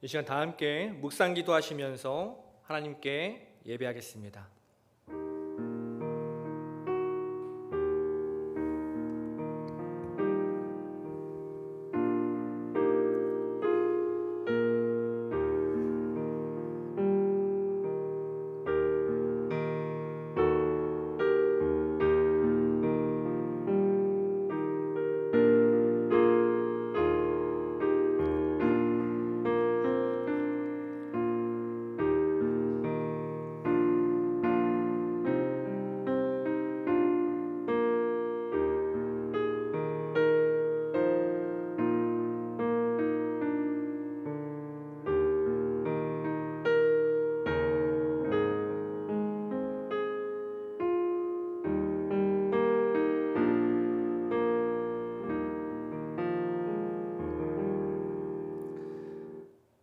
이 시간 다 함께 묵상 기도하시면서 하나님께 예배하겠습니다.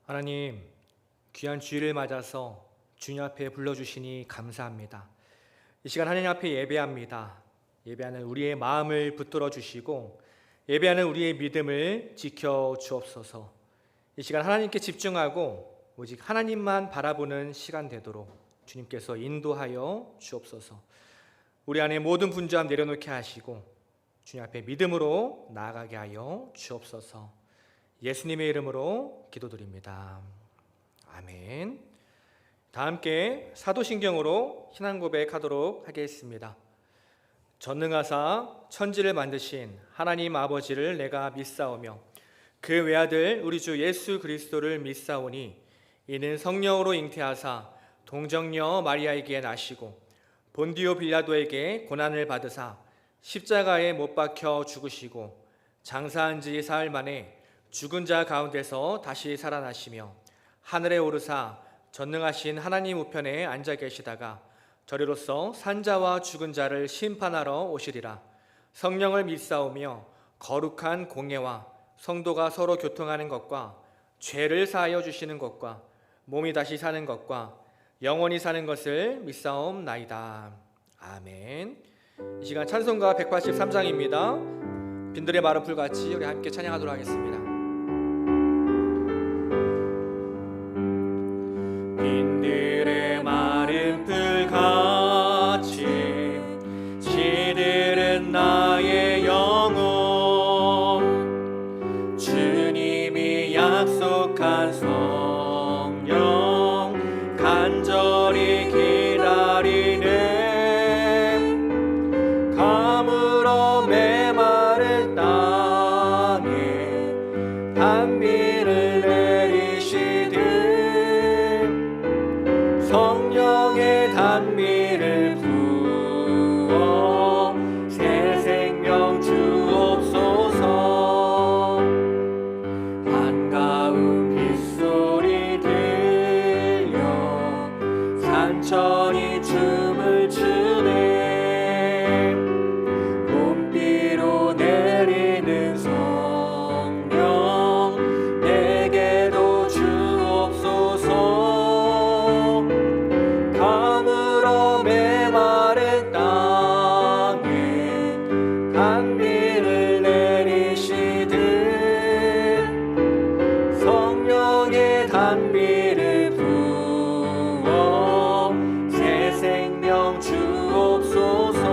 하나님, 귀한 주일을 맞아서 주님 앞에 불러주시니 감사합니다. 이 시간 하나님 앞에 예배합니다. 예배하는 우리의 마음을 붙들어 주시고 예배하는 우리의 믿음을 지켜 주옵소서. 이 시간 하나님께 집중하고 오직 하나님만 바라보는 시간 되도록 주님께서 인도하여 주옵소서. 우리 안에 모든 분주함 내려놓게 하시고 주님 앞에 믿음으로 나아가게 하여 주옵소서. 예수님의 이름으로 기도드립니다. 아멘. 다 함께 사도신경으로 신앙 고백하도록 하겠습니다. 전능하사 천지를 만드신 하나님 아버지를 내가 믿사오며 그 외아들 우리 주 예수 그리스도를 믿사오니 이는 성령으로 잉태하사 동정녀 마리아에게 나시고 본디오 빌라도에게 고난을 받으사 십자가에 못 박혀 죽으시고 장사한 지 사흘 만에 죽은 자 가운데서 다시 살아나시며 하늘에 오르사 전능하신 하나님 우편에 앉아 계시다가 저리로서 산자와 죽은 자를 심판하러 오시리라. 성령을 믿사오며 거룩한 공예와 성도가 서로 교통하는 것과 죄를 사하여 주시는 것과 몸이 다시 사는 것과 영원히 사는 것을 믿사옵나이다. 아멘. 이 시간 찬송가 183장입니다. 빈들의 마른 풀같이 우리 함께 찬양하도록 하겠습니다. 빈들의 마른 풀같이 시들은 나의 영혼 주님이 약속한 성령 간절히 기다리네 가물어 메마른 땅에 단비를 내리시듯 성령의 단미를 부어 새 생명 주옵소서. 반가운 빗소리 들려 산천이 춤을 추네 봄비로 내리는 성령 내게도 주옵소서. 가물어 메마른 땅에 단비를 내리시듯 성령의 단비를 부어 새 생명 주옵소서.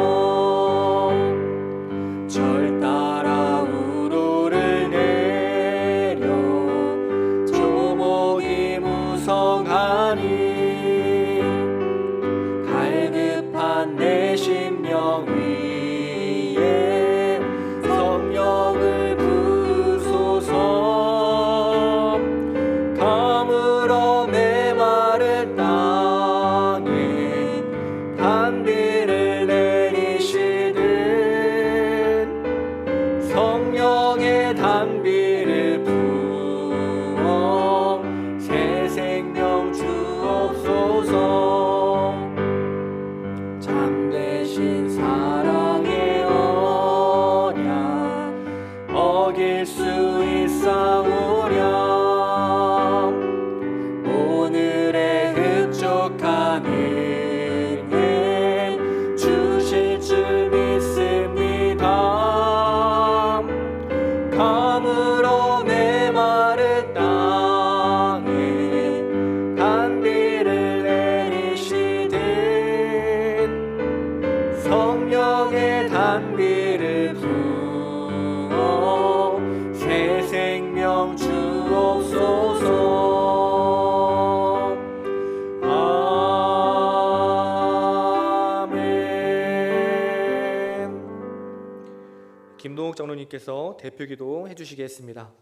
절 따라 우로를 내려 조목이 무성하니 내 심령 위에 성령을 부소서. 가물어 메마른 땅에 단비를 내리시듯 성령의 단비를 부어 새 생명 주옵소서. 잠대신 사랑 성령의 단비를 부어 새 생명 주옵소서. 아멘. 김동욱 장로님께서 대표기도 해주시겠습니다.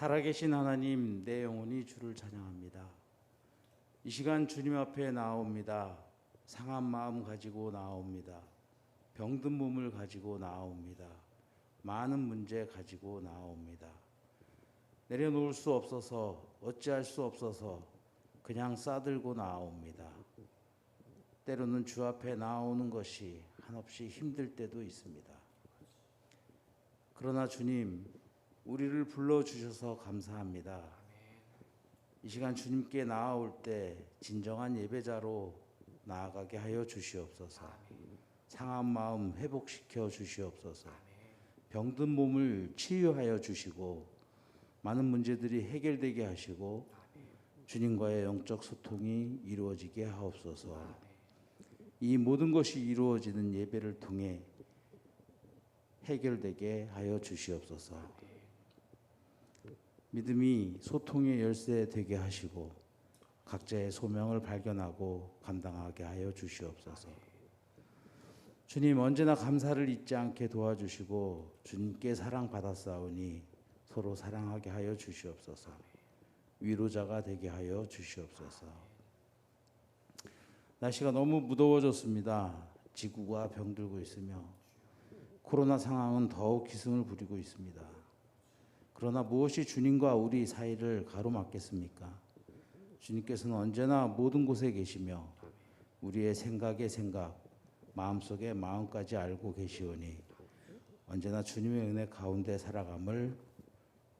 살아계신 하나님, 내 영혼이 주를 찬양합니다. 이 시간 주님 앞에 나옵니다. 상한 마음 가지고 나옵니다. 병든 몸을 가지고 나옵니다. 많은 문제 가지고 나옵니다. 내려놓을 수 없어서, 어찌할 수 없어서 그냥 싸들고 나옵니다. 때로는 주 앞에 나오는 것이 한없이 힘들 때도 있습니다. 그러나 주님, 우리를 불러주셔서 감사합니다. 이 시간 주님께 나아올 때 진정한 예배자로 나아가게 하여 주시옵소서. 상한 마음 회복시켜 주시옵소서. 병든 몸을 치유하여 주시고 많은 문제들이 해결되게 하시고 주님과의 영적 소통이 이루어지게 하옵소서. 이 모든 것이 이루어지는 예배를 통해 해결되게 하여 주시옵소서. 믿음이 소통의 열쇠 되게 하시고 각자의 소명을 발견하고 감당하게 하여 주시옵소서. 주님, 언제나 감사를 잊지 않게 도와주시고 주님께 사랑받았사오니 서로 사랑하게 하여 주시옵소서. 위로자가 되게 하여 주시옵소서. 날씨가 너무 무더워졌습니다. 지구가 병들고 있으며 코로나 상황은 더욱 기승을 부리고 있습니다. 그러나 무엇이 주님과 우리 사이를 가로막겠습니까? 주님께서는 언제나 모든 곳에 계시며 우리의 생각의 생각, 마음속의 마음까지 알고 계시오니 언제나 주님의 은혜 가운데 살아감을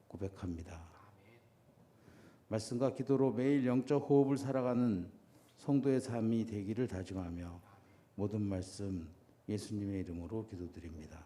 고백합니다. 말씀과 기도로 매일 영적 호흡을 살아가는 성도의 삶이 되기를 다짐하며 모든 말씀 예수님의 이름으로 기도드립니다.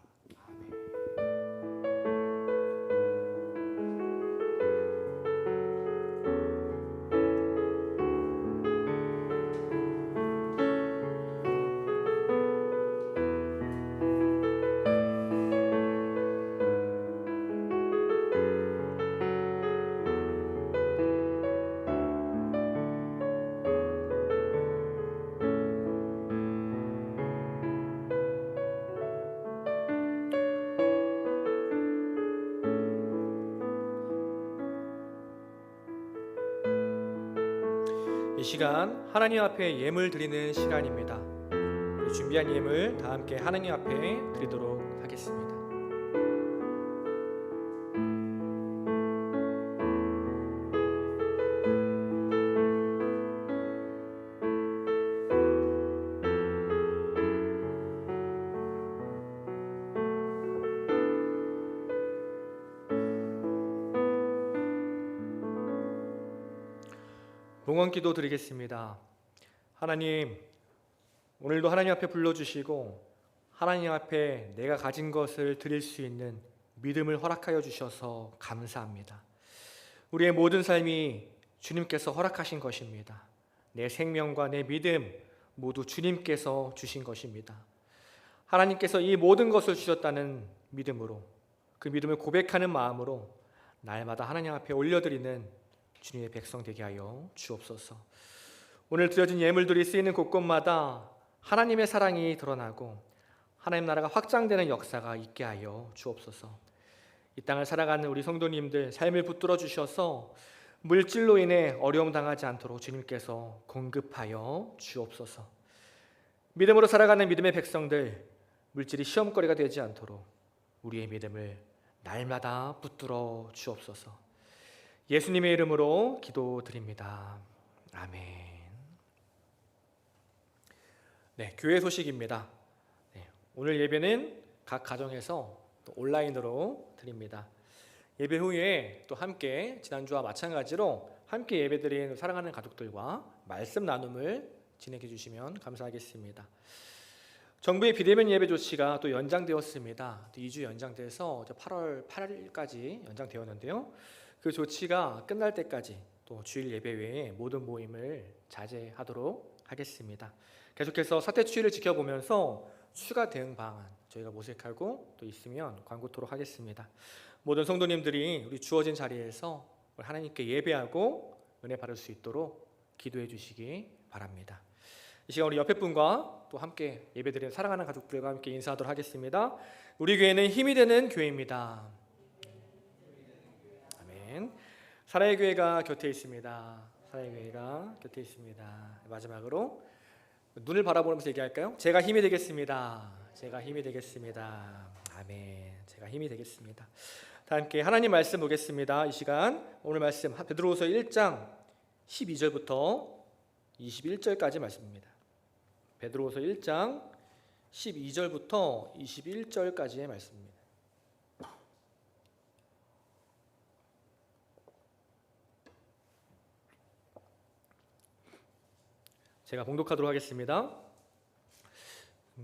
이 시간 하나님 앞에 예물 드리는 시간입니다. 준비한 예물 다 함께 하나님 앞에 드리도록 하겠습니다. 봉헌기도 드리겠습니다. 하나님, 오늘도 하나님 앞에 불러주시고 하나님 앞에 내가 가진 것을 드릴 수 있는 믿음을 허락하여 주셔서 감사합니다. 우리의 모든 삶이 주님께서 허락하신 것입니다. 내 생명과 내 믿음 모두 주님께서 주신 것입니다. 하나님께서 이 모든 것을 주셨다는 믿음으로, 그 믿음을 고백하는 마음으로 날마다 하나님 앞에 올려드리는 주님의 백성 되게 하여 주옵소서. 오늘 드려진 예물들이 쓰이는 곳곳마다 하나님의 사랑이 드러나고 하나님 나라가 확장되는 역사가 있게 하여 주옵소서. 이 땅을 살아가는 우리 성도님들 삶을 붙들어 주셔서 물질로 인해 어려움 당하지 않도록 주님께서 공급하여 주옵소서. 믿음으로 살아가는 믿음의 백성들, 물질이 시험거리가 되지 않도록 우리의 믿음을 날마다 붙들어 주옵소서. 예수님의 이름으로 기도드립니다. 아멘. 네, 교회 소식입니다. 오늘 예배는 각 가정에서 또 온라인으로 드립니다. 예배 후에 또 함께 지난주와 마찬가지로 함께 예배드린 사랑하는 가족들과 말씀 나눔을 진행해 주시면 감사하겠습니다. 정부의 비대면 예배 조치가 또 연장되었습니다. 또 2주 연장돼서 8월 8일까지 연장되었는데요. 그 조치가 끝날 때까지 또 주일 예배 외에 모든 모임을 자제하도록 하겠습니다. 계속해서 사태 추이를 지켜보면서 추가 대응 방안 저희가 모색하고 또 있으면 광고토록 하겠습니다. 모든 성도님들이 우리 주어진 자리에서 하나님께 예배하고 은혜 받을 수 있도록 기도해 주시기 바랍니다. 이 시간 우리 옆에 분과 또 함께 예배드리는 사랑하는 가족들과 함께 인사하도록 하겠습니다. 우리 교회는 힘이 되는 교회입니다. 아멘. 사랑의 교회가 곁에 있습니다. 사랑의 교회가 곁에 있습니다. 마지막으로 눈을 바라보면서 얘기할까요? 제가 힘이 되겠습니다. 제가 힘이 되겠습니다. 아멘. 제가 힘이 되겠습니다. 다 함께 하나님 말씀 보겠습니다. 이 시간 오늘 말씀 베드로후서 1장 12절부터 21절까지 말씀입니다. 베드로후서 1장 12절부터 21절까지의 말씀입니다. 제가 봉독하도록 하겠습니다.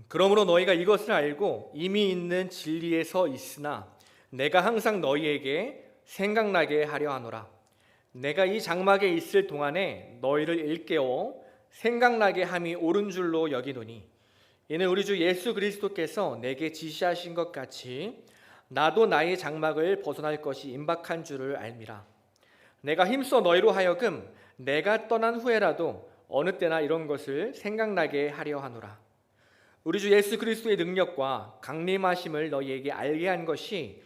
그러므로 너희가 이것을 알고 이미 있는 진리에 서 있으나 내가 항상 너희에게 생각나게 하려 하노라. 내가 이 장막에 있을 동안에 너희를 일깨워 생각나게 함이 옳은 줄로 여기노니 이는 우리 주 예수 그리스도께서 내게 지시하신 것 같이 나도 나의 장막을 벗어날 것이 임박한 줄을 알미라. 내가 힘써 너희로 하여금 내가 떠난 후에라도 어느 때나 이런 것을 생각나게 하려 하노라. 우리 주 예수 그리스도의 능력과 강림하심을 너희에게 알게 한 것이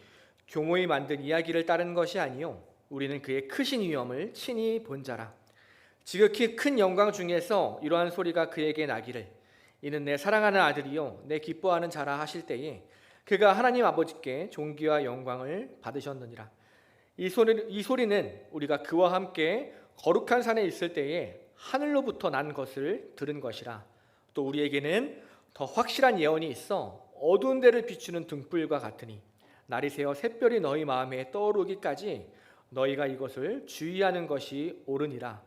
교모히 만든 이야기를 따른 것이 아니요 우리는 그의 크신 위엄을 친히 본 자라. 지극히 큰 영광 중에서 이러한 소리가 그에게 나기를 이는 내 사랑하는 아들이요 내 기뻐하는 자라 하실 때에 그가 하나님 아버지께 존귀와 영광을 받으셨느니라. 이 소리는 우리가 그와 함께 거룩한 산에 있을 때에 하늘로부터 난 것을 들은 것이라. 또 우리에게는 더 확실한 예언이 있어 어두운 데를 비추는 등불과 같으니 날이 새어 샛별이 너희 마음에 떠오르기까지 너희가 이것을 주의하는 것이 옳으니라.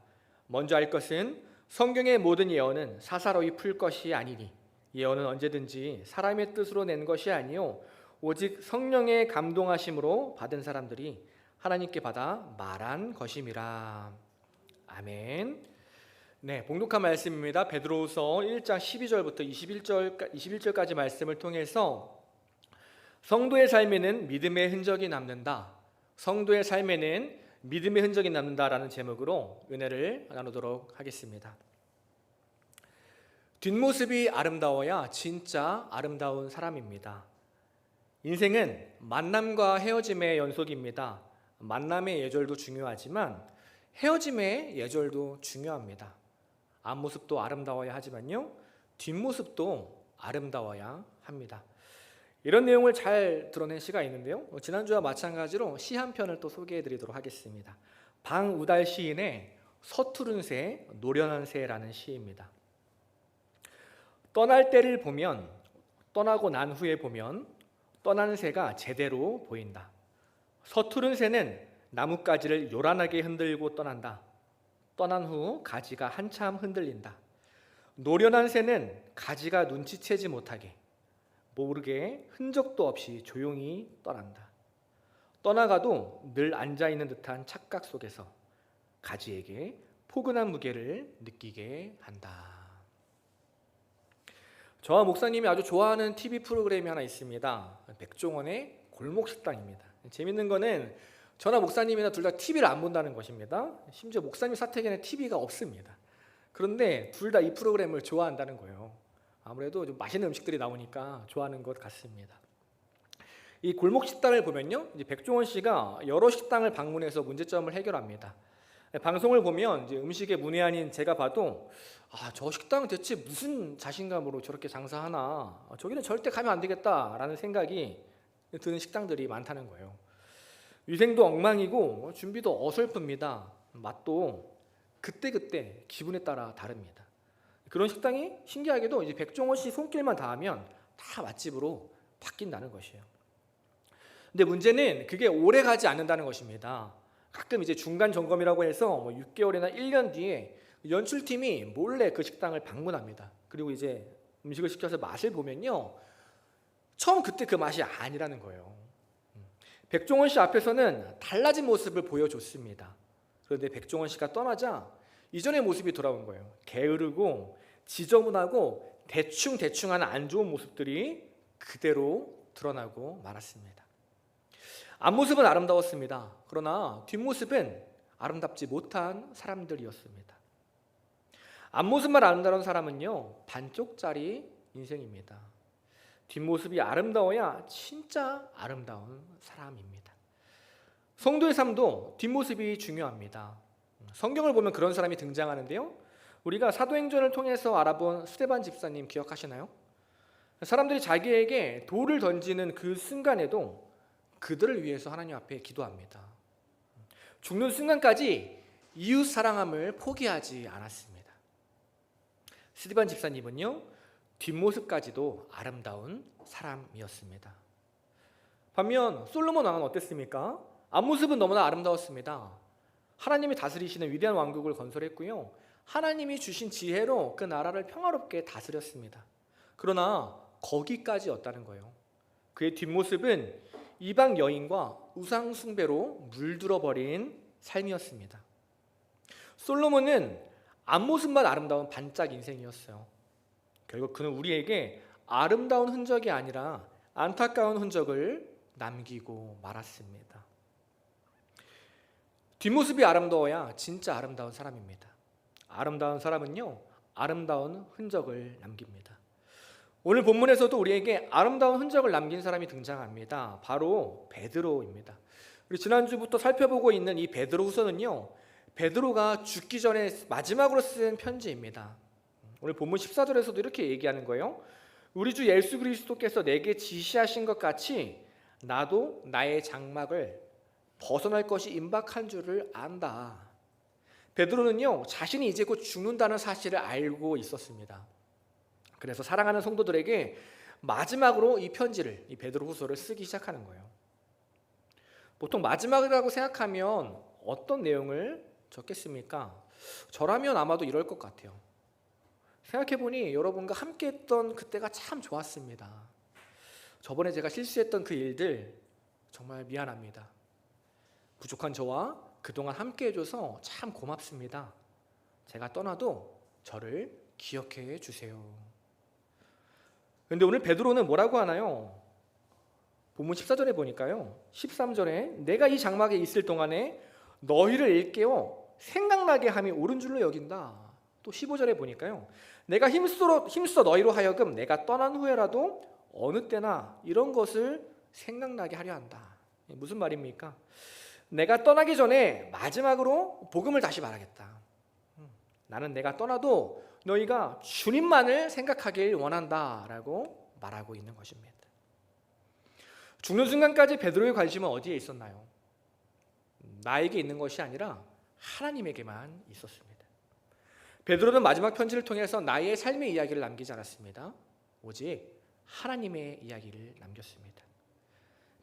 먼저 알 것은 성경의 모든 예언은 사사로이 풀 것이 아니니 예언은 언제든지 사람의 뜻으로 낸 것이 아니요 오직 성령의 감동하심으로 받은 사람들이 하나님께 받아 말한 것임이라. 아멘. 네, 봉독한 말씀입니다. 베드로후서 1장 12절부터 21절까지 말씀을 통해서 성도의 삶에는 믿음의 흔적이 남는다. 성도의 삶에는 믿음의 흔적이 남는다라는 제목으로 은혜를 나누도록 하겠습니다. 뒷모습이 아름다워야 진짜 아름다운 사람입니다. 인생은 만남과 헤어짐의 연속입니다. 만남의 예절도 중요하지만 헤어짐의 예절도 중요합니다. 앞모습도 아름다워야 하지만요, 뒷모습도 아름다워야 합니다. 이런 내용을 잘 드러낸 시가 있는데요, 지난주와 마찬가지로 시 한 편을 또 소개해 드리도록 하겠습니다. 방우달 시인의 서투른 새, 노련한 새라는 시입니다. 떠날 때를 보면, 떠나고 난 후에 보면 떠난 새가 제대로 보인다. 서투른 새는 나뭇가지를 요란하게 흔들고 떠난다. 떠난 후 가지가 한참 흔들린다. 노련한 새는 가지가 눈치채지 못하게 모르게 흔적도 없이 조용히 떠난다. 떠나가도 늘 앉아있는 듯한 착각 속에서 가지에게 포근한 무게를 느끼게 한다. 저와 목사님이 아주 좋아하는 TV 프로그램이 하나 있습니다. 백종원의 골목식당입니다. 재밌는 거는 저나 목사님이나 둘 다 TV를 안 본다는 것입니다. 심지어 목사님 사택에는 TV가 없습니다. 그런데 둘 다 이 프로그램을 좋아한다는 거예요. 아무래도 좀 맛있는 음식들이 나오니까 좋아하는 것 같습니다. 이 골목 식당을 보면요, 이제 백종원 씨가 여러 식당을 방문해서 문제점을 해결합니다. 방송을 보면 이제 음식의 문외한인 제가 봐도 저 식당 대체 무슨 자신감으로 저렇게 장사하나, 저기는 절대 가면 안 되겠다라는 생각이 드는 식당들이 많다는 거예요. 위생도 엉망이고 준비도 어설픕니다. 맛도 그때그때 기분에 따라 다릅니다. 그런 식당이 신기하게도 이제 백종원 씨 손길만 닿으면 다 맛집으로 바뀐다는 것이에요. 근데 문제는 그게 오래 가지 않는다는 것입니다. 가끔 이제 중간 점검이라고 해서 6개월이나 1년 뒤에 연출팀이 몰래 그 식당을 방문합니다. 그리고 이제 음식을 시켜서 맛을 보면요, 처음 그때 그 맛이 아니라는 거예요. 백종원 씨 앞에서는 달라진 모습을 보여줬습니다. 그런데 백종원 씨가 떠나자 이전의 모습이 돌아온 거예요. 게으르고 지저분하고 대충하는 안 좋은 모습들이 그대로 드러나고 말았습니다. 앞모습은 아름다웠습니다. 그러나 뒷모습은 아름답지 못한 사람들이었습니다. 앞모습만 아름다운 사람은요, 반쪽짜리 인생입니다. 뒷모습이 아름다워야 진짜 아름다운 사람입니다. 성도의 삶도 뒷모습이 중요합니다. 성경을 보면 그런 사람이 등장하는데요, 우리가 사도행전을 통해서 알아본 스데반 집사님 기억하시나요? 사람들이 자기에게 돌을 던지는 그 순간에도 그들을 위해서 하나님 앞에 기도합니다. 죽는 순간까지 이웃 사랑함을 포기하지 않았습니다. 스데반 집사님은요, 뒷모습까지도 아름다운 사람이었습니다. 반면 솔로몬 왕은 어땠습니까? 앞모습은 너무나 아름다웠습니다. 하나님이 다스리시는 위대한 왕국을 건설했고요, 하나님이 주신 지혜로 그 나라를 평화롭게 다스렸습니다. 그러나 거기까지였다는 거예요. 그의 뒷모습은 이방 여인과 우상 숭배로 물들어버린 삶이었습니다. 솔로몬은 앞모습만 아름다운 반짝 인생이었어요. 결국 그는 우리에게 아름다운 흔적이 아니라 안타까운 흔적을 남기고 말았습니다. 뒷모습이 아름다워야 진짜 아름다운 사람입니다. 아름다운 사람은요, 아름다운 흔적을 남깁니다. 오늘 본문에서도 우리에게 아름다운 흔적을 남긴 사람이 등장합니다. 바로 베드로입니다. 우리 지난주부터 살펴보고 있는 이 베드로후서는요, 베드로가 죽기 전에 마지막으로 쓴 편지입니다. 오늘 본문 14절에서도 이렇게 얘기하는 거예요. 우리 주 예수 그리스도께서 내게 지시하신 것 같이 나도 나의 장막을 벗어날 것이 임박한 줄을 안다. 베드로는요, 자신이 이제 곧 죽는다는 사실을 알고 있었습니다. 그래서 사랑하는 성도들에게 마지막으로 이 편지를, 이 베드로후서를 쓰기 시작하는 거예요. 보통 마지막이라고 생각하면 어떤 내용을 적겠습니까? 저라면 아마도 이럴 것 같아요. 생각해보니 여러분과 함께했던 그때가 참 좋았습니다. 저번에 제가 실수했던 그 일들 정말 미안합니다. 부족한 저와 그동안 함께해줘서 참 고맙습니다. 제가 떠나도 저를 기억해 주세요. 그런데 오늘 베드로는 뭐라고 하나요? 본문 14절에 보니까요, 13절에 내가 이 장막에 있을 동안에 너희를 일깨워 생각나게 함이 옳은 줄로 여긴다. 또 15절에 보니까요, 내가 힘써 너희로 하여금 내가 떠난 후에라도 어느 때나 이런 것을 생각나게 하려 한다. 무슨 말입니까? 내가 떠나기 전에 마지막으로 복음을 다시 말하겠다. 나는 내가 떠나도 너희가 주님만을 생각하길 원한다라고 말하고 있는 것입니다. 죽는 순간까지 베드로의 관심은 어디에 있었나요? 나에게 있는 것이 아니라 하나님에게만 있었습니다. 베드로는 마지막 편지를 통해서 나의 삶의 이야기를 남기지 않았습니다. 오직 하나님의 이야기를 남겼습니다.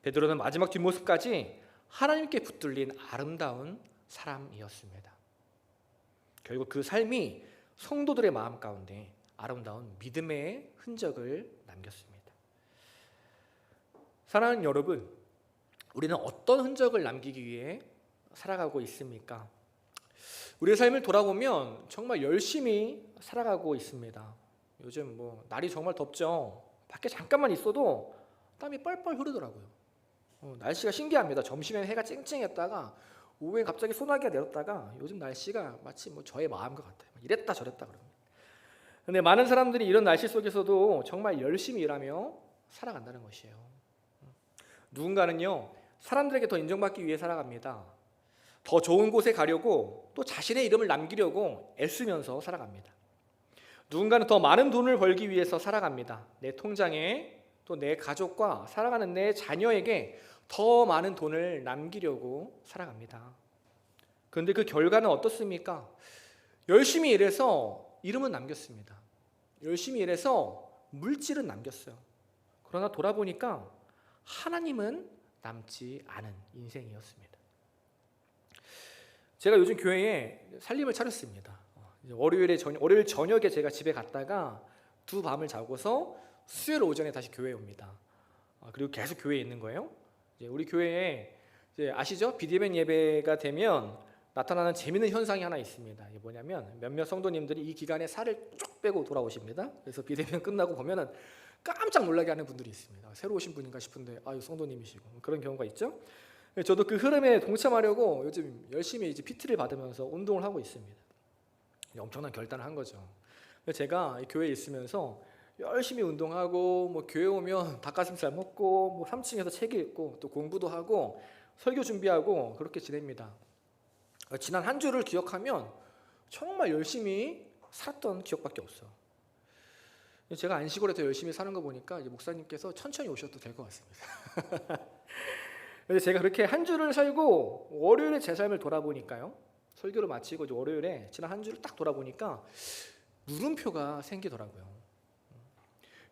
베드로는 마지막 뒷모습까지 하나님께 붙들린 아름다운 사람이었습니다. 결국 그 삶이 성도들의 마음 가운데 아름다운 믿음의 흔적을 남겼습니다. 사랑하는 여러분, 우리는 어떤 흔적을 남기기 위해 살아가고 있습니까? 우리의 삶을 돌아보면 정말 열심히 살아가고 있습니다. 요즘 날이 정말 덥죠. 밖에 잠깐만 있어도 땀이 뻘뻘 흐르더라고요. 날씨가 신기합니다. 점심에 해가 쨍쨍했다가 오후에 갑자기 소나기가 내렸다가 요즘 날씨가 마치 저의 마음과 같아요. 이랬다 저랬다 그럽니다. 그런데 많은 사람들이 이런 날씨 속에서도 정말 열심히 일하며 살아간다는 것이에요. 누군가는요, 사람들에게 더 인정받기 위해 살아갑니다. 더 좋은 곳에 가려고 또 자신의 이름을 남기려고 애쓰면서 살아갑니다. 누군가는 더 많은 돈을 벌기 위해서 살아갑니다. 내 통장에 또 내 가족과 살아가는 내 자녀에게 더 많은 돈을 남기려고 살아갑니다. 그런데 그 결과는 어떻습니까? 열심히 일해서 이름은 남겼습니다. 열심히 일해서 물질은 남겼어요. 그러나 돌아보니까 하나님은 남지 않은 인생이었습니다. 제가 요즘 교회에 살림을 차렸습니다. 월요일 저녁에 제가 집에 갔다가 두 밤을 자고서 수요일 오전에 다시 교회에 옵니다. 그리고 계속 교회에 있는 거예요. 이제 우리 교회에 이제 아시죠? 비대면 예배가 되면 나타나는 재미있는 현상이 하나 있습니다. 이게 뭐냐면 몇몇 성도님들이 이 기간에 살을 쭉 빼고 돌아오십니다. 그래서 비대면 끝나고 보면은 깜짝 놀라게 하는 분들이 있습니다. 새로 오신 분인가 싶은데 아유 성도님이시고 그런 경우가 있죠. 저도 그 흐름에 동참하려고 요즘 열심히 이제 PT를 받으면서 운동을 하고 있습니다. 엄청난 결단을 한 거죠. 제가 교회에 있으면서 열심히 운동하고 뭐 교회 오면 닭가슴살 먹고 뭐 3층에서 책 읽고 또 공부도 하고 설교 준비하고 그렇게 지냅니다. 지난 한 주를 기억하면 정말 열심히 살았던 기억밖에 없어. 제가 안식월에 더 열심히 사는 거 보니까 이제 목사님께서 천천히 오셔도 될 것 같습니다. 그래서 제가 그렇게 한 주를 살고 월요일에 제 삶을 돌아보니까요. 설교를 마치고 이제 월요일에 지난 한 주를 딱 돌아보니까 물음표가 생기더라고요.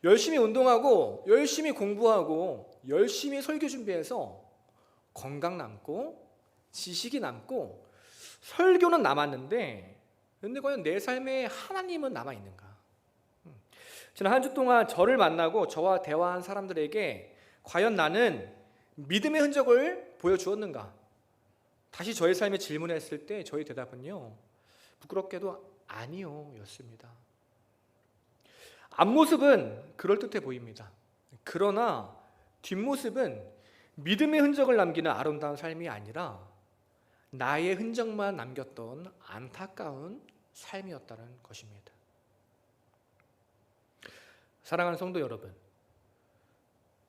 열심히 운동하고 열심히 공부하고 열심히 설교 준비해서 건강 남고 지식이 남고 설교는 남았는데 근데 과연 내 삶에 하나님은 남아있는가? 지난 한 주 동안 저를 만나고 저와 대화한 사람들에게 과연 나는 믿음의 흔적을 보여주었는가? 다시 저의 삶에 질문했을 때 저의 대답은요. 부끄럽게도 아니요 였습니다. 앞모습은 그럴듯해 보입니다. 그러나 뒷모습은 믿음의 흔적을 남기는 아름다운 삶이 아니라 나의 흔적만 남겼던 안타까운 삶이었다는 것입니다. 사랑하는 성도 여러분,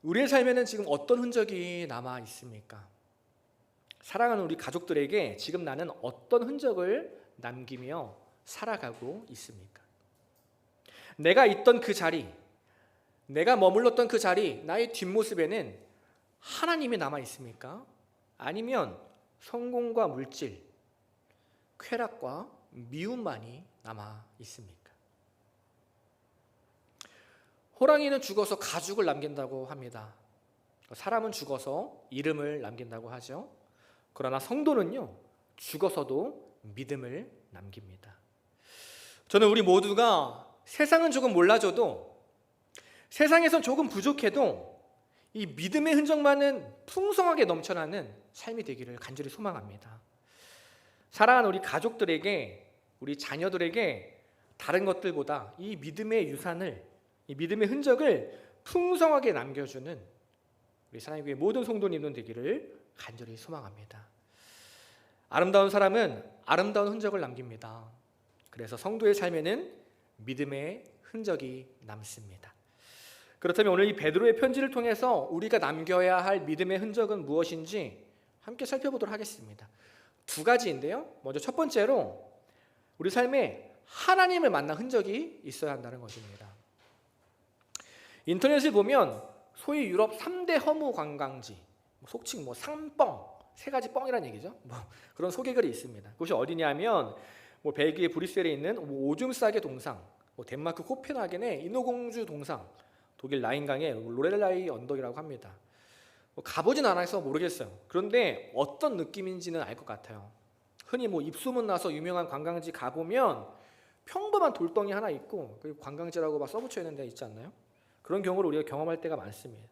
우리의 삶에는 지금 어떤 흔적이 남아 있습니까? 사랑하는 우리 가족들에게 지금 나는 어떤 흔적을 남기며 살아가고 있습니까? 내가 있던 그 자리, 내가 머물렀던 그 자리, 나의 뒷모습에는 하나님이 남아 있습니까? 아니면 성공과 물질, 쾌락과 미움만이 남아 있습니까? 호랑이는 죽어서 가죽을 남긴다고 합니다. 사람은 죽어서 이름을 남긴다고 하죠. 그러나 성도는요, 죽어서도 믿음을 남깁니다. 저는 우리 모두가 세상은 조금 몰라줘도 세상에선 조금 부족해도 이 믿음의 흔적만은 풍성하게 넘쳐나는 삶이 되기를 간절히 소망합니다. 사랑하는 우리 가족들에게, 우리 자녀들에게 다른 것들보다 이 믿음의 유산을, 이 믿음의 흔적을 풍성하게 남겨주는 우리 사랑의 교회 모든 성도님들 되기를 간절히 소망합니다. 아름다운 사람은 아름다운 흔적을 남깁니다. 그래서 성도의 삶에는 믿음의 흔적이 남습니다. 그렇다면 오늘 이 베드로의 편지를 통해서 우리가 남겨야 할 믿음의 흔적은 무엇인지 함께 살펴보도록 하겠습니다. 두 가지인데요. 먼저 첫 번째로 우리 삶에 하나님을 만난 흔적이 있어야 한다는 것입니다. 인터넷을 보면 소위 유럽 3대 허무 관광지, 속칭 상뻥, 세 가지 뻥이라는 얘기죠. 그런 소개글이 있습니다. 그것이 어디냐면 벨기에 브뤼셀에 있는 오줌 싸개 동상, 덴마크 코펜하겐의 인어공주 동상, 독일 라인강의 로렐라이 언덕이라고 합니다. 가보진 않아서 모르겠어요. 그런데 어떤 느낌인지는 알 것 같아요. 흔히 입소문 나서 유명한 관광지 가보면 평범한 돌덩이 하나 있고 관광지라고 써붙여 있는 데 있지 않나요? 그런 경우를 우리가 경험할 때가 많습니다.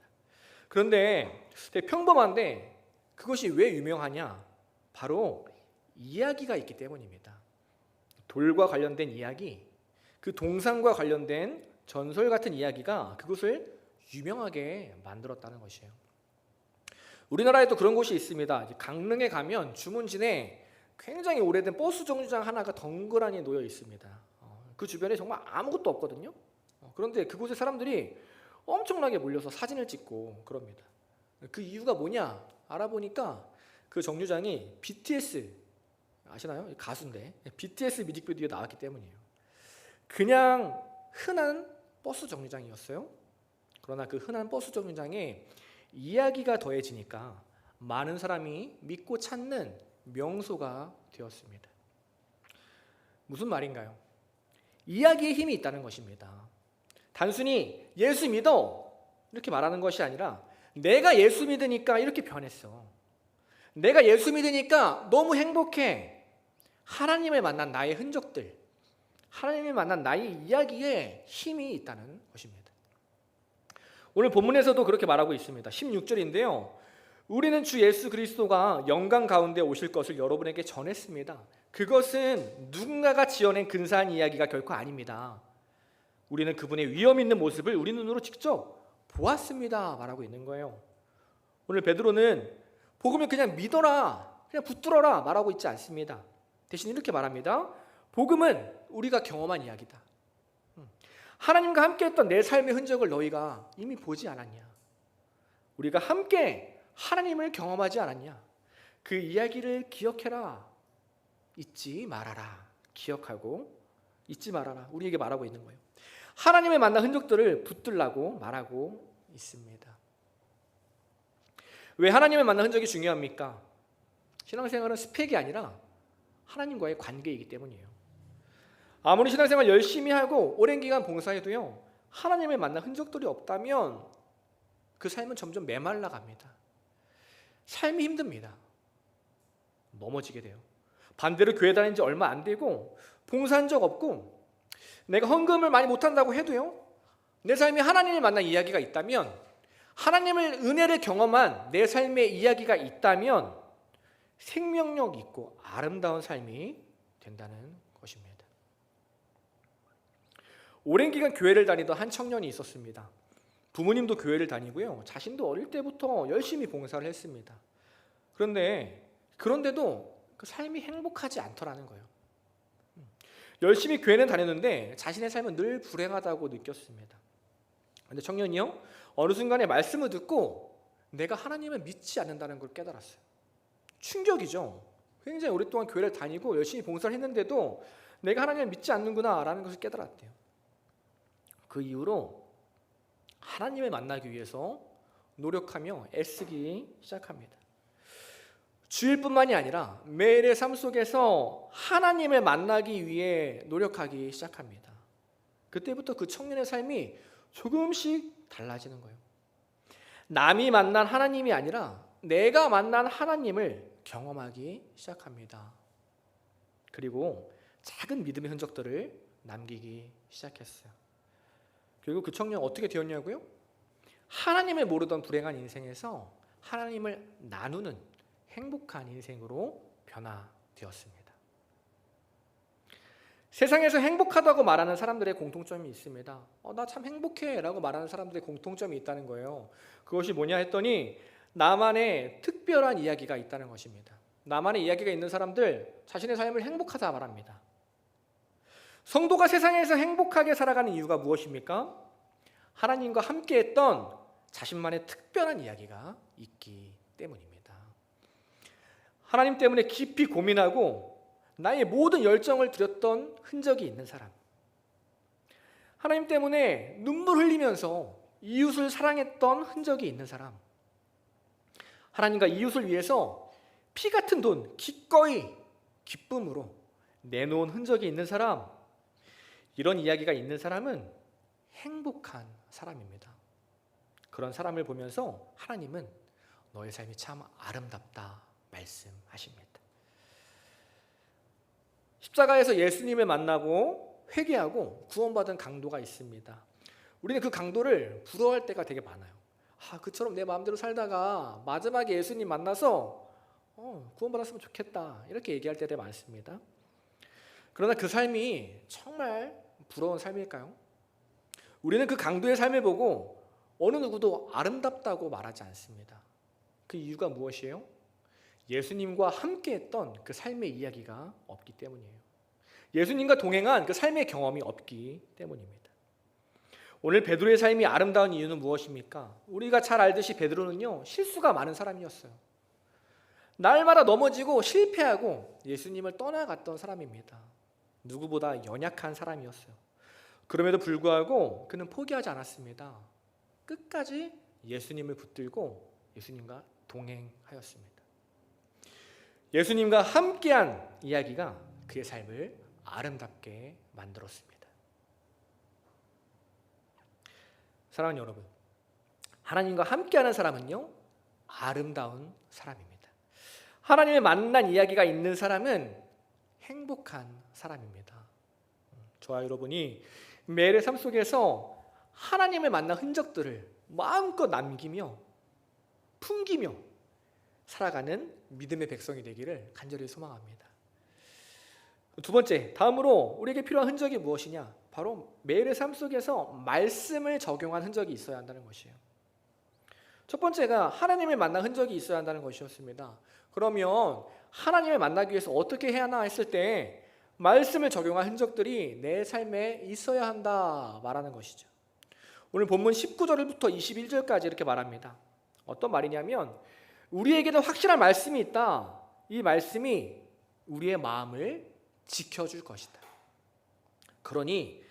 그런데 되게 평범한데 그것이 왜 유명하냐? 바로 이야기가 있기 때문입니다. 돌과 관련된 이야기, 그 동상과 관련된 전설 같은 이야기가 그것을 유명하게 만들었다는 것이에요. 우리나라에도 그런 곳이 있습니다. 강릉에 가면 주문진에 굉장히 오래된 버스 정류장 하나가 덩그러니 놓여 있습니다. 그 주변에 정말 아무것도 없거든요. 그런데 그곳에 사람들이 엄청나게 몰려서 사진을 찍고 그럽니다. 그 이유가 뭐냐 알아보니까 그 정류장이 BTS 아시나요? 가수인데 BTS 뮤직비디오에 나왔기 때문이에요. 그냥 흔한 버스 정류장이었어요. 그러나 그 흔한 버스 정류장에 이야기가 더해지니까 많은 사람이 믿고 찾는 명소가 되었습니다. 무슨 말인가요? 이야기에 힘이 있다는 것입니다. 단순히 예수 믿어 이렇게 말하는 것이 아니라 내가 예수 믿으니까 이렇게 변했어. 내가 예수 믿으니까 너무 행복해. 하나님을 만난 나의 흔적들, 하나님을 만난 나의 이야기에 힘이 있다는 것입니다. 오늘 본문에서도 그렇게 말하고 있습니다. 16절인데요. 우리는 주 예수 그리스도가 영광 가운데 오실 것을 여러분에게 전했습니다. 그것은 누군가가 지어낸 근사한 이야기가 결코 아닙니다. 우리는 그분의 위엄 있는 모습을 우리 눈으로 직접 보았습니다 말하고 있는 거예요. 오늘 베드로는 복음을 그냥 믿어라, 그냥 붙들어라 말하고 있지 않습니다. 대신 이렇게 말합니다. 복음은 우리가 경험한 이야기다. 하나님과 함께했던 내 삶의 흔적을 너희가 이미 보지 않았냐? 우리가 함께 하나님을 경험하지 않았냐? 그 이야기를 기억해라. 잊지 말아라. 기억하고 잊지 말아라. 우리에게 말하고 있는 거예요. 하나님의 만난 흔적들을 붙들라고 말하고 있습니다. 왜 하나님을 만난 흔적이 중요합니까? 신앙생활은 스펙이 아니라 하나님과의 관계이기 때문이에요. 아무리 신앙생활 열심히 하고 오랜 기간 봉사해도요, 하나님을 만난 흔적들이 없다면 그 삶은 점점 메말라 갑니다. 삶이 힘듭니다. 넘어지게 돼요. 반대로 교회 다닌 지 얼마 안 되고 봉사한 적 없고 내가 헌금을 많이 못한다고 해도요, 내 삶에 하나님을 만난 이야기가 있다면, 하나님을 은혜를 경험한 내 삶의 이야기가 있다면 생명력 있고 아름다운 삶이 된다는 것입니다. 오랜 기간 교회를 다니던 한 청년이 있었습니다. 부모님도 교회를 다니고요, 자신도 어릴 때부터 열심히 봉사를 했습니다. 그런데도 그 삶이 행복하지 않더라는 거예요. 열심히 교회는 다녔는데 자신의 삶은 늘 불행하다고 느꼈습니다. 그런데 청년이요, 어느 순간에 말씀을 듣고 내가 하나님을 믿지 않는다는 걸 깨달았어요. 충격이죠. 굉장히 오랫동안 교회를 다니고 열심히 봉사를 했는데도 내가 하나님을 믿지 않는구나라는 것을 깨달았대요. 그 이후로 하나님을 만나기 위해서 노력하며 애쓰기 시작합니다. 주일뿐만이 아니라 매일의 삶 속에서 하나님을 만나기 위해 노력하기 시작합니다. 그때부터 그 청년의 삶이 조금씩 달라지는 거예요. 남이 만난 하나님이 아니라 내가 만난 하나님을 경험하기 시작합니다. 그리고 작은 믿음의 흔적들을 남기기 시작했어요. 결국 그 청년 어떻게 되었냐고요? 하나님을 모르던 불행한 인생에서 하나님을 나누는 행복한 인생으로 변화되었습니다. 세상에서 행복하다고 말하는 사람들의 공통점이 있습니다. 나 참 행복해 라고 말하는 사람들의 공통점이 있다는 거예요. 그것이 뭐냐 했더니 나만의 특별한 이야기가 있다는 것입니다. 나만의 이야기가 있는 사람들 자신의 삶을 행복하다 말합니다. 성도가 세상에서 행복하게 살아가는 이유가 무엇입니까? 하나님과 함께했던 자신만의 특별한 이야기가 있기 때문입니다. 하나님 때문에 깊이 고민하고 나의 모든 열정을 들였던 흔적이 있는 사람, 하나님 때문에 눈물 흘리면서 이웃을 사랑했던 흔적이 있는 사람, 하나님과 이웃을 위해서 피 같은 돈 기꺼이 기쁨으로 내놓은 흔적이 있는 사람, 이런 이야기가 있는 사람은 행복한 사람입니다. 그런 사람을 보면서 하나님은 너의 삶이 참 아름답다 말씀하십니다. 십자가에서 예수님을 만나고 회개하고 구원받은 강도가 있습니다. 우리는 그 강도를 부러워할 때가 되게 많아요. 그처럼 내 마음대로 살다가 마지막에 예수님 만나서 구원받았으면 좋겠다 이렇게 얘기할 때가 많습니다. 그러나 그 삶이 정말 부러운 삶일까요? 우리는 그 강도의 삶을 보고 어느 누구도 아름답다고 말하지 않습니다. 그 이유가 무엇이에요? 예수님과 함께했던 그 삶의 이야기가 없기 때문이에요. 예수님과 동행한 그 삶의 경험이 없기 때문입니다. 오늘 베드로의 삶이 아름다운 이유는 무엇입니까? 우리가 잘 알듯이 베드로는요, 실수가 많은 사람이었어요. 날마다 넘어지고 실패하고 예수님을 떠나갔던 사람입니다. 누구보다 연약한 사람이었어요. 그럼에도 불구하고 그는 포기하지 않았습니다. 끝까지 예수님을 붙들고 예수님과 동행하였습니다. 예수님과 함께한 이야기가 그의 삶을 아름답게 만들었습니다. 사랑하는 여러분, 하나님과 함께하는 사람은요, 아름다운 사람입니다. 하나님을 만난 이야기가 있는 사람은 행복한 사람입니다. 저와 여러분이 매일의 삶 속에서 하나님을 만난 흔적들을 마음껏 남기며 풍기며 살아가는 믿음의 백성이 되기를 간절히 소망합니다. 두 번째, 다음으로 우리에게 필요한 흔적이 무엇이냐? 바로 매일의 삶 속에서 말씀을 적용한 흔적이 있어야 한다는 것이에요. 첫 번째가 하나님을 만난 흔적이 있어야 한다는 것이었습니다. 그러면 하나님을 만나기 위해서 어떻게 해야 하나 했을 때 말씀을 적용한 흔적들이 내 삶에 있어야 한다 말하는 것이죠. 오늘 본문 19절부터 21절까지 이렇게 말합니다. 어떤 말이냐면 우리에게는 확실한 말씀이 있다. 이 말씀이 우리의 마음을 지켜줄 것이다. 그러니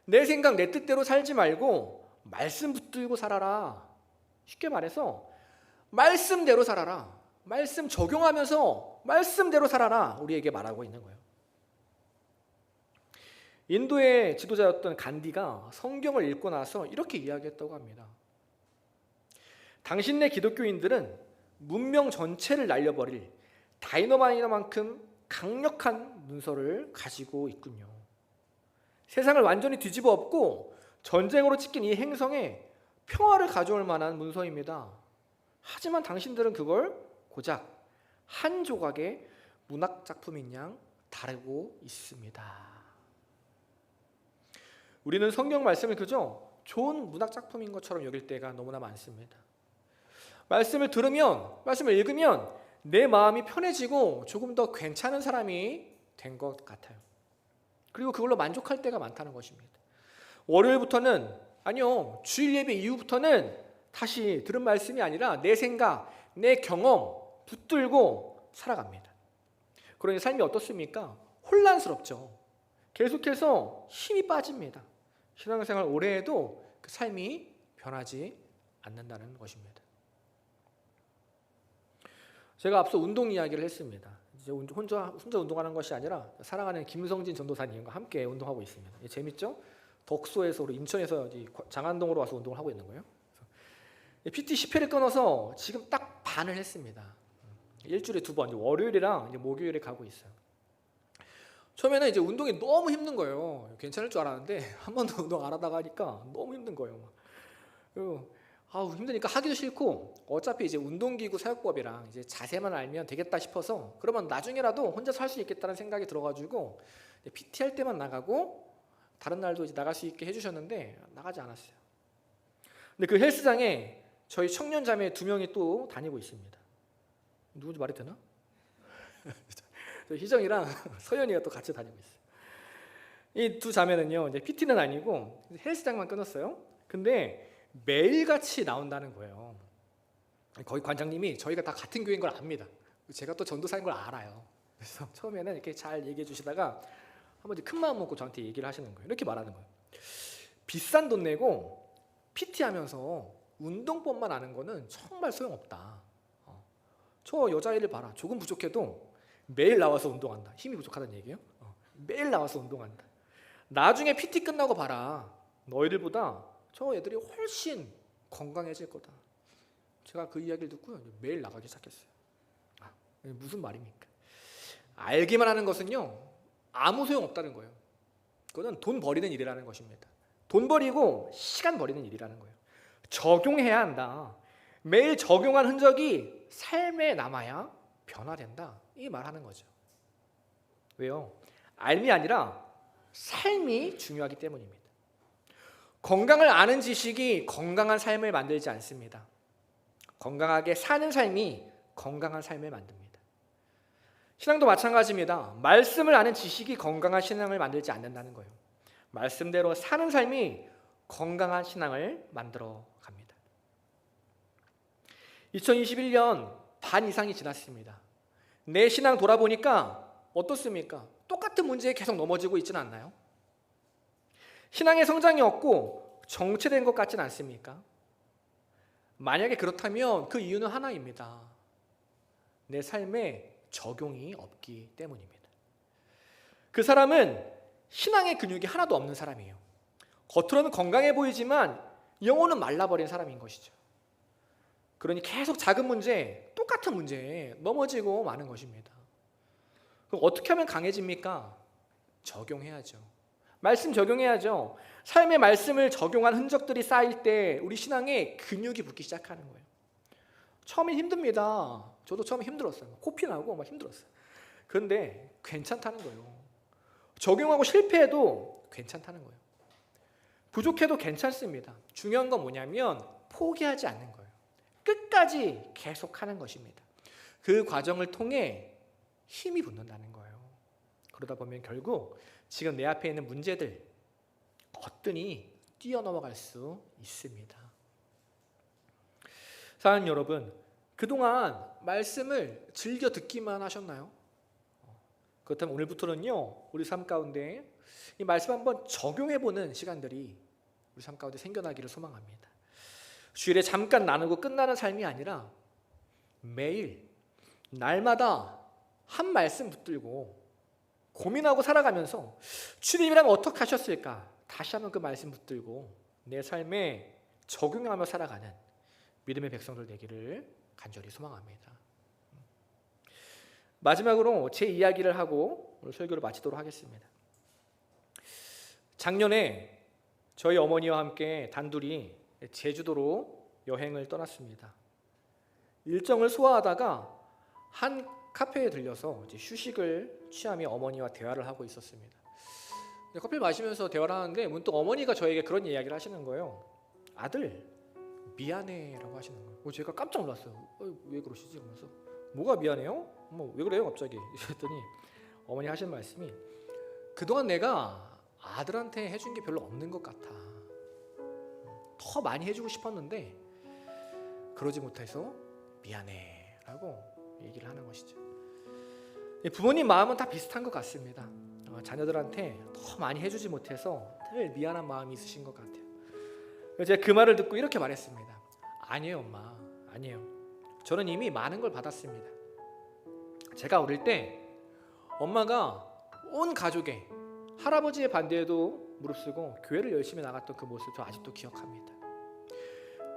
내 생각 내 뜻대로 살지 말고 말씀 붙들고 살아라. 쉽게 말해서 말씀대로 살아라. 말씀 적용하면서 말씀대로 살아라. 우리에게 말하고 있는 거예요. 인도의 지도자였던 간디가 성경을 읽고 나서 이렇게 이야기했다고 합니다. 당신네 기독교인들은 문명 전체를 날려버릴 다이너마이트만큼 강력한 문서를 가지고 있군요. 세상을 완전히 뒤집어 엎고 전쟁으로 찍힌 이 행성에 평화를 가져올 만한 문서입니다. 하지만 당신들은 그걸 고작 한 조각의 문학 작품인 양 다루고 있습니다. 우리는 성경 말씀을 그저 좋은 문학 작품인 것처럼 여길 때가 너무나 많습니다. 말씀을 들으면, 말씀을 읽으면 내 마음이 편해지고 조금 더 괜찮은 사람이 된 것 같아요. 그리고 그걸로 만족할 때가 많다는 것입니다. 월요일부터는, 아니요, 주일 예배 이후부터는 다시 들은 말씀이 아니라 내 생각, 내 경험 붙들고 살아갑니다. 그러니 삶이 어떻습니까? 혼란스럽죠. 계속해서 힘이 빠집니다. 신앙생활 오래 해도 그 삶이 변하지 않는다는 것입니다. 제가 앞서 운동 이야기를 했습니다. 이제 혼자 운동하는 것이 아니라 사랑하는 김성진 전도사님과 함께 운동하고 있습니다. 재밌죠? 덕소에서 우리 인천에서 장안동으로 와서 운동을 하고 있는 거예요. PT 10회를 끊어서 지금 딱 반을 했습니다. 일주일에 2번, 월요일이랑 이제 목요일에 가고 있어요. 처음에는 이제 운동이 너무 힘든 거예요. 괜찮을 줄 알았는데 한 번도 운동 안 하다가 하니까 너무 힘든 거예요. 힘드니까 하기도 싫고 어차피 이제 운동기구 사용법이랑 이제 자세만 알면 되겠다 싶어서 그러면 나중에라도 혼자서 할 수 있겠다는 생각이 들어가지고 PT 할 때만 나가고 다른 날도 이제 나갈 수 있게 해주셨는데 나가지 않았어요. 근데 그 헬스장에 저희 청년 자매 2명이 또 다니고 있습니다. 누군지 말이 되나? 희정이랑 서연이가 또 같이 다니고 있어요. 이 두 자매는요, 이제 PT는 아니고 헬스장만 끊었어요. 근데 매일같이 나온다는 거예요. 거기 관장님이 저희가 다 같은 교회인 걸 압니다. 제가 또 전도사인 걸 알아요. 그래서 처음에는 이렇게 잘 얘기해 주시다가 한번 큰 마음 먹고 저한테 얘기를 하시는 거예요. 이렇게 말하는 거예요. 비싼 돈 내고 PT 하면서 운동법만 아는 거는 정말 소용없다. 저 여자애를 봐라. 조금 부족해도 매일 나와서 운동한다. 힘이 부족하다는 얘기예요. 매일 나와서 운동한다. 나중에 PT 끝나고 봐라. 너희들보다 저 애들이 훨씬 건강해질 거다. 제가 그 이야기를 듣고 매일 나가기 시작했어요. 무슨 말입니까? 알기만 하는 것은요, 아무 소용없다는 거예요. 그거는 돈 버리는 일이라는 것입니다. 돈 버리고 시간 버리는 일이라는 거예요. 적용해야 한다. 매일 적용한 흔적이 삶에 남아야 변화된다. 이 말하는 거죠. 왜요? 알미 아니라 삶이 중요하기 때문입니다. 건강을 아는 지식이 건강한 삶을 만들지 않습니다. 건강하게 사는 삶이 건강한 삶을 만듭니다. 신앙도 마찬가지입니다. 말씀을 아는 지식이 건강한 신앙을 만들지 않는다는 거예요. 말씀대로 사는 삶이 건강한 신앙을 만들어 갑니다. 2021년 반 이상이 지났습니다. 내 신앙 돌아보니까 어떻습니까? 똑같은 문제에 계속 넘어지고 있지는 않나요? 신앙의 성장이 없고 정체된 것 같지는 않습니까? 만약에 그렇다면 그 이유는 하나입니다. 내 삶에 적용이 없기 때문입니다. 그 사람은 신앙의 근육이 하나도 없는 사람이에요. 겉으로는 건강해 보이지만 영혼은 말라버린 사람인 것이죠. 그러니 계속 작은 문제, 똑같은 문제에 넘어지고 마는 것입니다. 그럼 어떻게 하면 강해집니까? 적용해야죠. 말씀 적용해야죠. 삶의 말씀을 적용한 흔적들이 쌓일 때 우리 신앙에 근육이 붙기 시작하는 거예요. 처음엔 힘듭니다. 저도 처음에 힘들었어요. 코피 나고 막 힘들었어요. 그런데 괜찮다는 거예요. 적용하고 실패해도 괜찮다는 거예요. 부족해도 괜찮습니다. 중요한 건 뭐냐면 포기하지 않는 거예요. 끝까지 계속하는 것입니다. 그 과정을 통해 힘이 붙는다는 거예요. 그러다 보면 결국 지금 내 앞에 있는 문제들 거뜬히 뛰어넘어갈 수 있습니다. 사랑하는 여러분, 그동안 말씀을 즐겨 듣기만 하셨나요? 그렇다면 오늘부터는요, 우리 삶 가운데 이 말씀 한번 적용해보는 시간들이 우리 삶 가운데 생겨나기를 소망합니다. 주일에 잠깐 나누고 끝나는 삶이 아니라 매일 날마다 한 말씀 붙들고 고민하고 살아가면서 주님이라면 어떻게 하셨을까? 다시 한번 그 말씀 붙들고 내 삶에 적용하며 살아가는 믿음의 백성들 되기를 간절히 소망합니다. 마지막으로 제 이야기를 하고 오늘 설교를 마치도록 하겠습니다. 작년에 저희 어머니와 함께 단둘이 제주도로 여행을 떠났습니다. 일정을 소화하다가 한 카페에 들려서 이제 휴식을 취하며 어머니와 대화를 하고 있었습니다. 커피를 마시면서 대화를 하는데 문득 어머니가 저에게 그런 이야기를 하시는 거예요. 아들, 미안해라고 하시는 거예요. 제가 깜짝 놀랐어요. 왜 그러시지? 그러면서 뭐가 미안해요? 왜 그래요 갑자기? 이랬더니 어머니 하신 말씀이 그동안 내가 아들한테 해준 게 별로 없는 것 같아. 더 많이 해주고 싶었는데 그러지 못해서 미안해 라고 얘기를 하는 것이죠. 부모님 마음은 다 비슷한 것 같습니다. 자녀들한테 더 많이 해주지 못해서 늘 미안한 마음이 있으신 것 같아요. 제가 그 말을 듣고 이렇게 말했습니다. 아니에요 엄마, 아니에요. 저는 이미 많은 걸 받았습니다. 제가 어릴 때 엄마가 온 가족의 할아버지의 반대에도 무릅쓰고 교회를 열심히 나갔던 그 모습 저 아직도 기억합니다.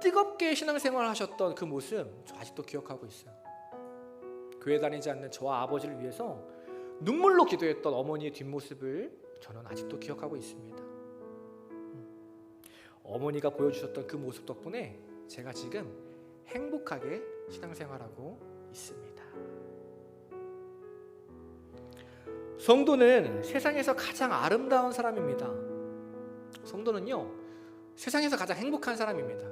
뜨겁게 신앙생활을 하셨던 그 모습 저 아직도 기억하고 있어요. 교회 다니지 않는 저와 아버지를 위해서 눈물로 기도했던 어머니의 뒷모습을 저는 아직도 기억하고 있습니다. 어머니가 보여주셨던 그 모습 덕분에 제가 지금 행복하게 신앙생활하고 있습니다. 성도는 세상에서 가장 아름다운 사람입니다. 성도는요, 세상에서 가장 행복한 사람입니다.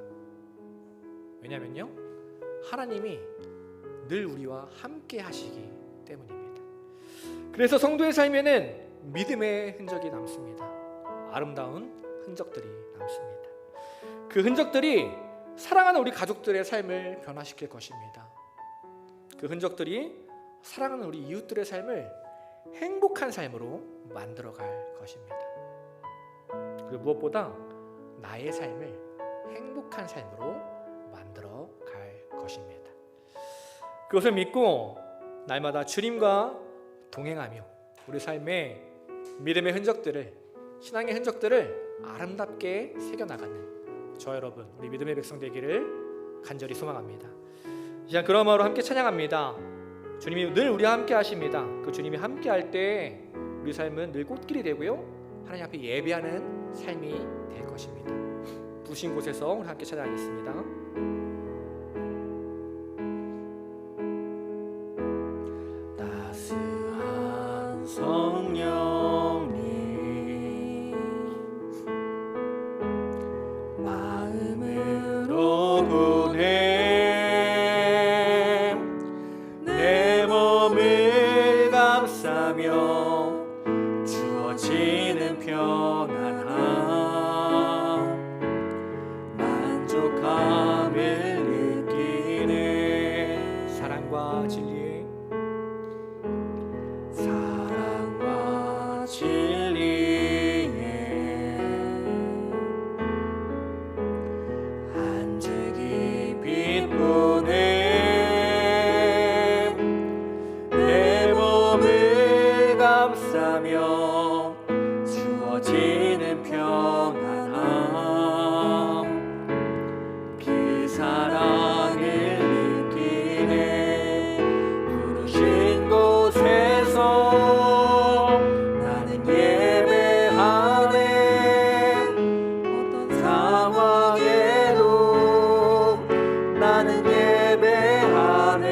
왜냐면요, 하나님이 늘 우리와 함께 하시기 때문입니다. 그래서 성도의 삶에는 믿음의 흔적이 남습니다. 아름다운 흔적들이 남습니다. 그 흔적들이 사랑하는 우리 가족들의 삶을 변화시킬 것입니다. 그 흔적들이 사랑하는 우리 이웃들의 삶을 행복한 삶으로 만들어갈 것입니다. 그리고 무엇보다 나의 삶을 행복한 삶으로 만들어갈 것입니다. 그것을 믿고 날마다 주님과 동행하며 우리 삶의 믿음의 흔적들을, 신앙의 흔적들을 아름답게 새겨나가는 저 여러분, 우리 믿음의 백성 되기를 간절히 소망합니다. 이 시간 그런 마음으로 함께 찬양합니다. 주님이 늘 우리와 함께 하십니다. 그 주님이 함께 할 때 우리 삶은 늘 꽃길이 되고요, 하나님 앞에 예배하는 삶이 될 것입니다. 부신 곳에서 우리 함께 찬양하겠습니다. 따스한 성령님 마음으로 보내 내 몸을 감싸며 주어지는 평안함 만족함을 느끼네. 사랑과 진리의 한적이 빛보내 내 몸을 감싸며 주어지는 평안함 그 사랑을 느끼네. 부르신 곳에서 나는 예배하네. 어떤 상황에도 나는 예배하네.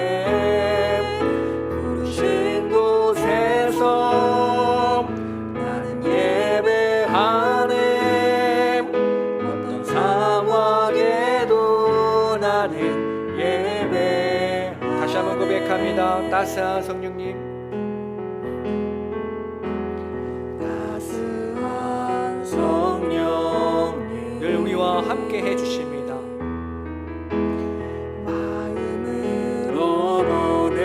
부탁합니다. 따스한 성령님, 따스한 성령님 늘 우리와 함께 해주십니다. 마음으로 보냄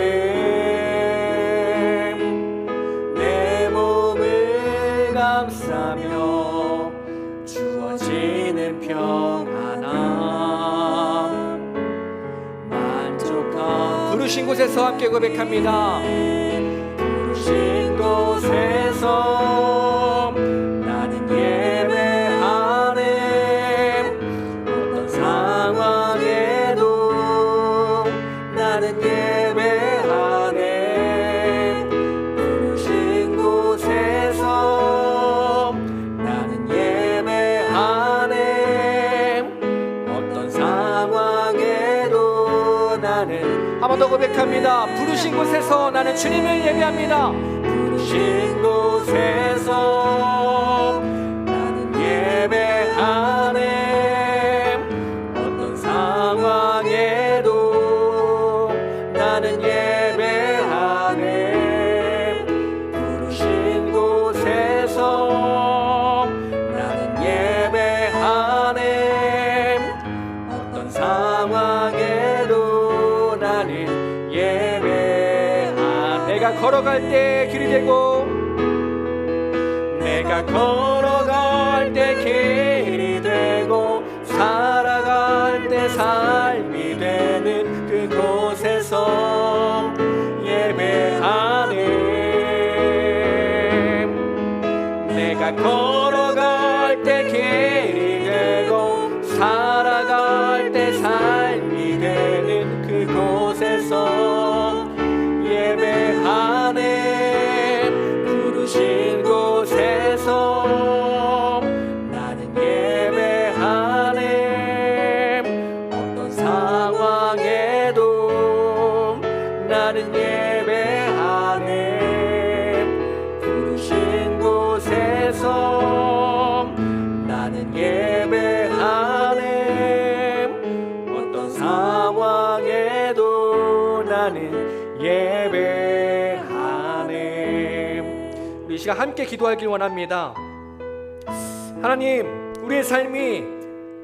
내 몸을 감싸며 주어지는 평안함 만족한 부르신 곳에서 함께 고백합니다. 부르신 곳에서 나는 예배하네 어떤 상황에도 나는 예배하네 부르신 곳에서 나는 예배하네 어떤 상황에도 나는 한 번 더 고백합니다. 부르신 곳에서 나는 주님을 예배합니다. 부르신 곳에서 나는 예배하네 어떤 상황에도 나는 예배하네 부르신 곳에서 나는 예배하네 어떤 상황에도 나는 예배하네 내가 걸어갈 때 길이 되고 내가 걸어갈 때 길이 되고 살아갈 때 삶이 되는 그곳에서 예배하네 내가 걸어갈 때 길이 되고 살아갈 때 삶이 되는 그곳에서 예배하네 부르신 곳에서 나는 예배하네 어떤 상황에도 나는 예배하네 부르신 곳에서 나는 예배하네 어떤 상황에도 나는 예배하네. 우리 이 시간 함께 기도하길 원합니다. 하나님, 우리의 삶이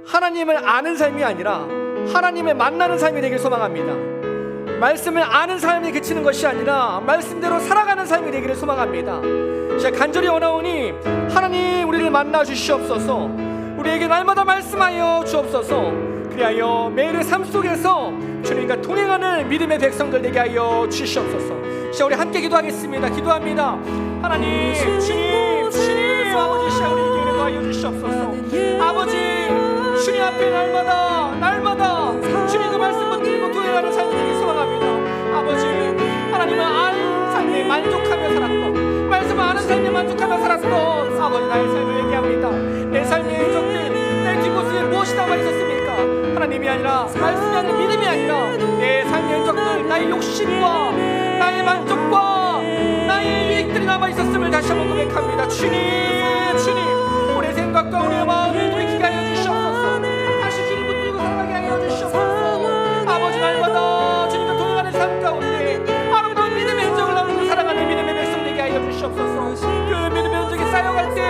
하나님을 아는 삶이 아니라 하나님을 만나는 삶이 되길 소망합니다. 말씀을 아는 삶이 그치는 것이 아니라 말씀대로 살아가는 삶이 되기를 소망합니다. 제가 간절히 원하오니 하나님, 우리를 만나 주시옵소서. 우리에게 날마다 말씀하여 주옵소서. 그리하여 매일의 삶 속에서 주님과 동행하는 믿음의 백성들 되게 하여 주시옵소서. 자, 우리 함께 기도하겠습니다. 기도합니다. 하나님, 주님 아버지, 시간 우리 기회를 더하여 주시옵소서. 아버지, 주님 앞에 날마다 주님의 말씀 붙들고 동행하는 삶이 되길 소망합니다. 아버지, 하나님을 아는 삶에 만족하며 살았던, 말씀을 아는 삶에 만족하며 살았던 아버지, 나의 삶을 얘기합니다. 내 삶의 행적들, 내 뒷모습에 무엇이 남아 있었습니까? 하나님이 아니라, 말씀이 아니라, 믿음이 아니라 내 삶의 행적들, 나의 욕심과 나의 만족과 나의 유익들이 남아 있었음을 다시 한번 고백합니다. 주님, 우리의 생각과 우리의 마음을 돌이키게 하여 주시옵소서. 다시 주님 붙들고 살아가게 하여 주시옵소서. 아버지, 날마다 주님과 동행하는 삶 가운데 아름다운 믿음의 흔적을 나누고 살아가는 믿음의 백성 되게 하여 주시옵소서. 그 믿음의 흔적이 쌓여갈 때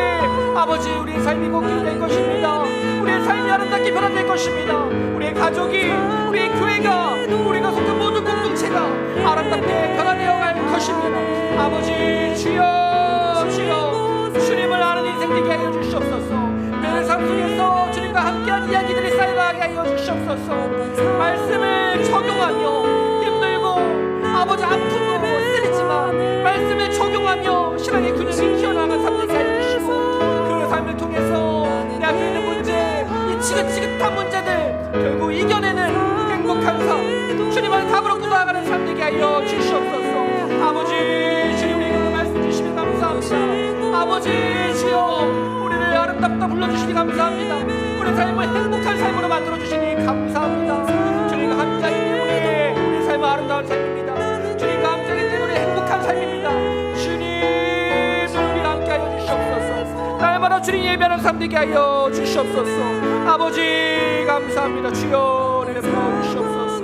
아버지, 우리의 삶이 걷게 될 것입니다. 우리의 삶이 아름답게 변화될 것입니다. 우리의 가족이, 우리의 교회가, 우리가 속한 모든 공동체가 아름답게 변화되어 갈 것입니다. 아버지, 주여 주님을 아는 인생 되게 하여 주시옵소서. 매일 삶 속에서 주님과 함께한 이야기들이 쌓여가게 하여 주시옵소서. 말씀을 적용하며 힘들고 아버지 아프고 쓰리지만 말씀을 적용하며 신앙의 균형이 튀어나가는 삶 되게 하여 주시고, 그 삶을 통해서 내 앞에 있는 문제, 이 지긋지긋한 문제들 결국 이겨내는 행복한 삶, 주님 안에 답을 얻고 나아가는 삶 되게 하여 주시옵소서. 아버지, 주님 우리에게 그 말씀 주시면 감사합니다. 아버지, 주여 우리를 아름답다 불러주시니 감사합니다. 우리 삶을 행복한 삶으로 만들어주시니 감사합니다. 주님과 함께하기 때문에 우리 삶은 아름다운 삶입니다. 주님과 함께하기 때문에 행복한 삶입니다. 주님, 우리와 함께하여 주시옵소서. 날마다 주님 예배하는 삶 되게 하여 주시옵소서. 아버지, 감사합니다. 주여, 우리를 불러주시옵소서.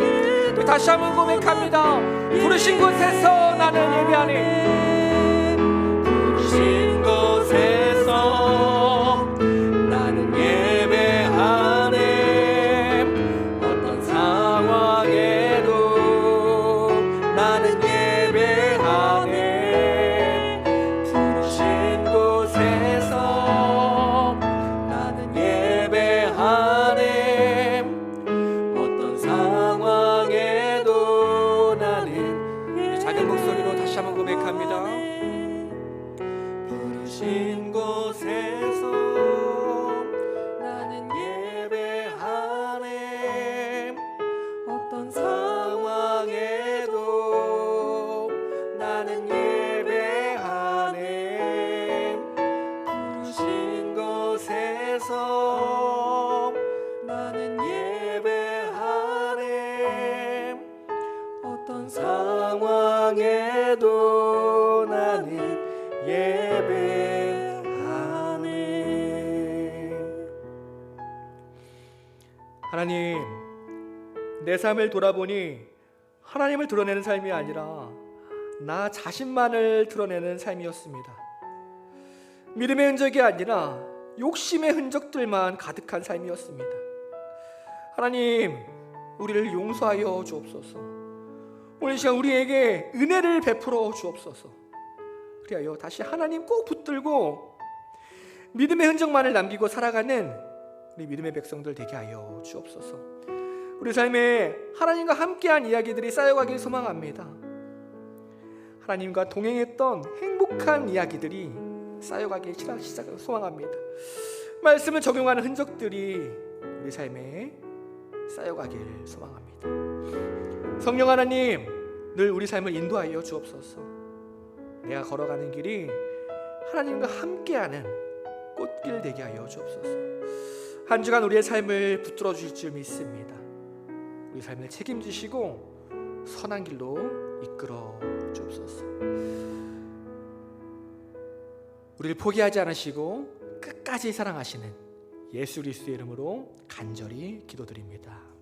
우리 다시 한번 고백합니다. 부르신 곳에서 나는 예배하네. 부르신 곳에서 나는 예배하네. 어떤 상황에도 나는 예배하네. 부르신 곳에서 나는 예배하네. 어떤 상황에도 나는 작은 목소리로 다시 한번 고백합니다. 부르신 곳에서 나는 예배하네. 어떤 상황에도 나는 예배하네. 부르신 곳에서 나는 예배하네. 어떤 상황에도 나는 예배하네. 하나님, 내 삶을 돌아보니 하나님을 드러내는 삶이 아니라 나 자신만을 드러내는 삶이었습니다. 믿음의 흔적이 아니라 욕심의 흔적들만 가득한 삶이었습니다. 하나님, 우리를 용서하여 주옵소서. 오늘 이 시간 우리에게 은혜를 베풀어 주옵소서. 그리하여 다시 하나님 꼭 붙들고 믿음의 흔적만을 남기고 살아가는 우리 믿음의 백성들 되게 하여 주옵소서. 우리 삶에 하나님과 함께한 이야기들이 쌓여가길 소망합니다. 하나님과 동행했던 행복한 이야기들이 쌓여가길 소망합니다. 말씀을 적용하는 흔적들이 우리 삶에 쌓여가길 소망합니다. 성령 하나님, 늘 우리 삶을 인도하여 주옵소서. 내가 걸어가는 길이 하나님과 함께하는 꽃길 되게 하여 주옵소서. 한 주간 우리의 삶을 붙들어 주실 줄 믿습니다. 우리 삶을 책임지시고 선한 길로 이끌어 주옵소서. 우리를 포기하지 않으시고 끝까지 사랑하시는 예수 그리스도의 이름으로 간절히 기도드립니다.